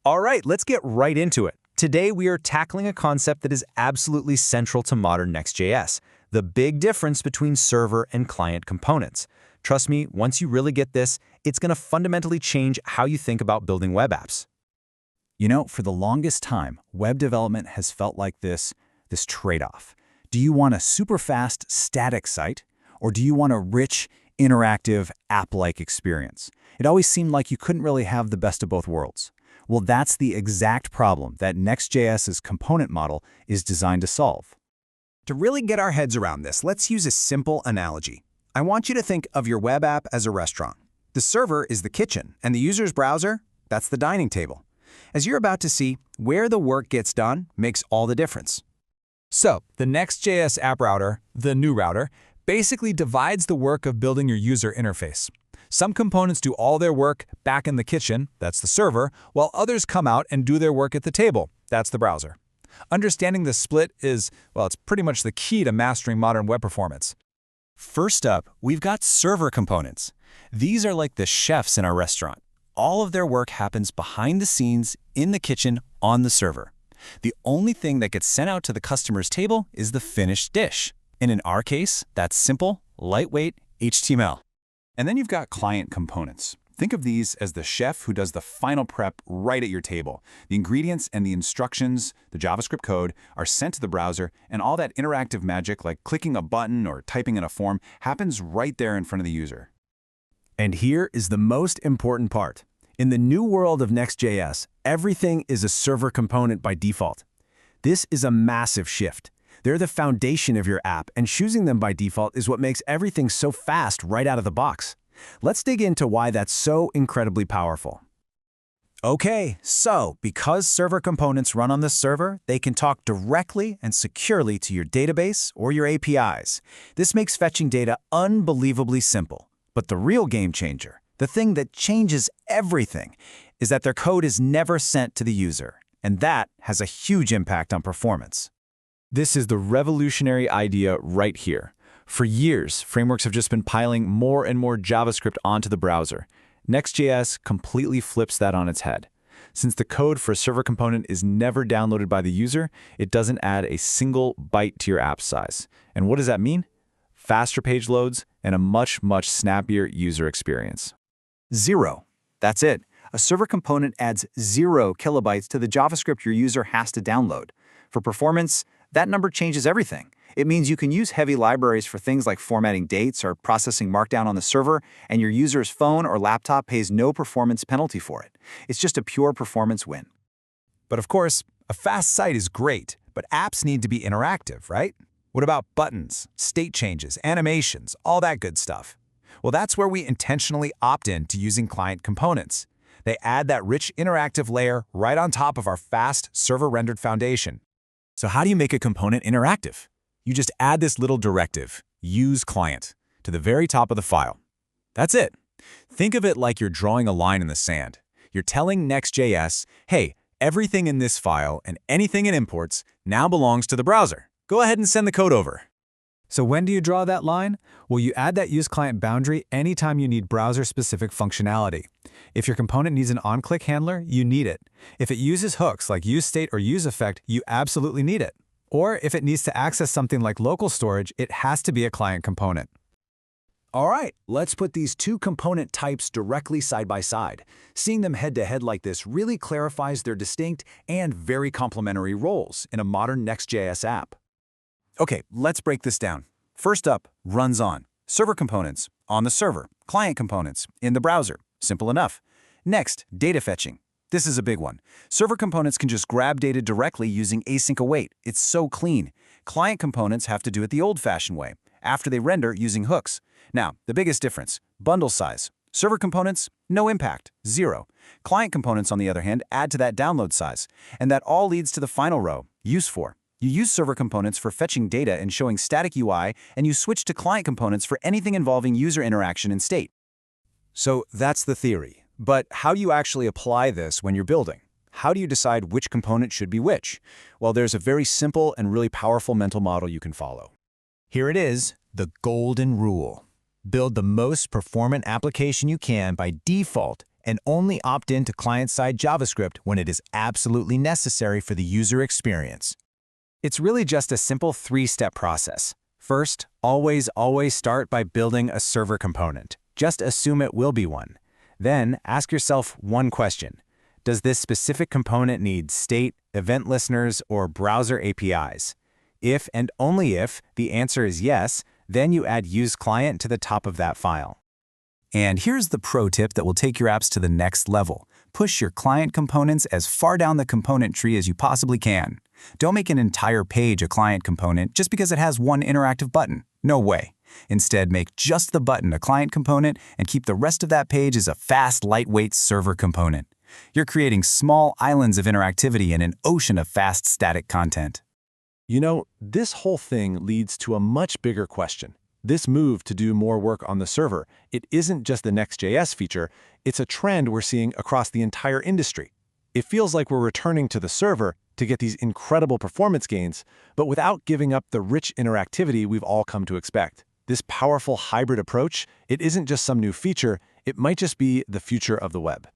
All right, let's get right into it. Today, we are tackling a concept that is absolutely central to modern Next.js, the big difference between server and client components. Trust me, once you really get this, it's going to fundamentally change how you think about building web apps. You know, for the longest time, web development has felt like this trade-off. Do you want a super fast, static site, or do you want a rich, interactive, app-like experience? It always seemed like you couldn't really have the best of both worlds. Well, that's the exact problem that Next.js's component model is designed to solve. To really get our heads around this, let's use a simple analogy. I want you to think of your web app as a restaurant. The server is the kitchen, and the user's browser, that's the dining table. As you're about to see, where the work gets done makes all the difference. So, the Next.js app router, the new router, basically divides the work of building your user interface. Some components do all their work back in the kitchen, that's the server, while others come out and do their work at the table, that's the browser. Understanding this split is, well, it's pretty much the key to mastering modern web performance. First up, we've got server components. These are like the chefs in our restaurant. All of their work happens behind the scenes, in the kitchen, on the server. The only thing that gets sent out to the customer's table is the finished dish. And in our case, that's simple, lightweight HTML. And then you've got client components. Think of these as the chef who does the final prep right at your table. The ingredients and the instructions, the JavaScript code, are sent to the browser, and all that interactive magic like clicking a button or typing in a form happens right there in front of the user. And here is the most important part. In the new world of Next.js, everything is a server component by default. This is a massive shift. They're the foundation of your app, and choosing them by default is what makes everything so fast right out of the box. Let's dig into why that's so incredibly powerful. Okay, so because server components run on the server, they can talk directly and securely to your database or your APIs. This makes fetching data unbelievably simple. But the real game changer, the thing that changes everything, is that their code is never sent to the user, and that has a huge impact on performance. This is the revolutionary idea right here. For years, frameworks have just been piling more and more JavaScript onto the browser. Next.js completely flips that on its head. Since the code for a server component is never downloaded by the user, it doesn't add a single byte to your app size. And what does that mean? Faster page loads and a much snappier user experience. Zero. That's it. A server component adds 0 kilobytes to the JavaScript your user has to download. For performance, that number changes everything. It means you can use heavy libraries for things like formatting dates or processing Markdown on the server, and your user's phone or laptop pays no performance penalty for it. It's just a pure performance win. But of course, a fast site is great, but apps need to be interactive, right? What about buttons, state changes, animations, all that good stuff? Well, that's where we intentionally opt in to using client components. They add that rich interactive layer right on top of our fast server-rendered foundation. So how do you make a component interactive? You just add this little directive, use client, to the very top of the file. That's it. Think of it like you're drawing a line in the sand. You're telling Next.js, hey, everything in this file and anything it imports now belongs to the browser. Go ahead and send the code over. So when do you draw that line? Well, you add that useClient boundary anytime you need browser-specific functionality. If your component needs an on-click handler, you need it. If it uses hooks like useState or useEffect, you absolutely need it. Or if it needs to access something like local storage, it has to be a client component. All right, let's put these two component types directly side by side. Seeing them head-to-head like this really clarifies their distinct and very complementary roles in a modern Next.js app. Okay, let's break this down. First up, runs on. Server components, on the server. Client components, in the browser. Simple enough. Next, data fetching. This is a big one. Server components can just grab data directly using async await. It's so clean. Client components have to do it the old-fashioned way, after they render using hooks. Now, the biggest difference, bundle size. Server components, no impact, 0. Client components, on the other hand, add to that download size. And that all leads to the final row, use for. You use server components for fetching data and showing static UI, and you switch to client components for anything involving user interaction and state. So that's the theory. But how do you actually apply this when you're building? How do you decide which component should be which? Well, there's a very simple and really powerful mental model you can follow. Here it is, the golden rule. Build the most performant application you can by default and only opt in to client-side JavaScript when it is absolutely necessary for the user experience. It's really just a simple three-step process. First, always start by building a server component. Just assume it will be one. Then, ask yourself one question. Does this specific component need state, event listeners, or browser APIs? If and only if the answer is yes, then you add useClient to the top of that file. And here's the pro tip that will take your apps to the next level. Push your client components as far down the component tree as you possibly can. Don't make an entire page a client component just because it has one interactive button. No way. Instead, make just the button a client component and keep the rest of that page as a fast, lightweight server component. You're creating small islands of interactivity in an ocean of fast, static content. You know, this whole thing leads to a much bigger question. This move to do more work on the server, it isn't just the Next.js feature, it's a trend we're seeing across the entire industry. It feels like we're returning to the server to get these incredible performance gains, but without giving up the rich interactivity we've all come to expect. This powerful hybrid approach, it isn't just some new feature, it might just be the future of the web.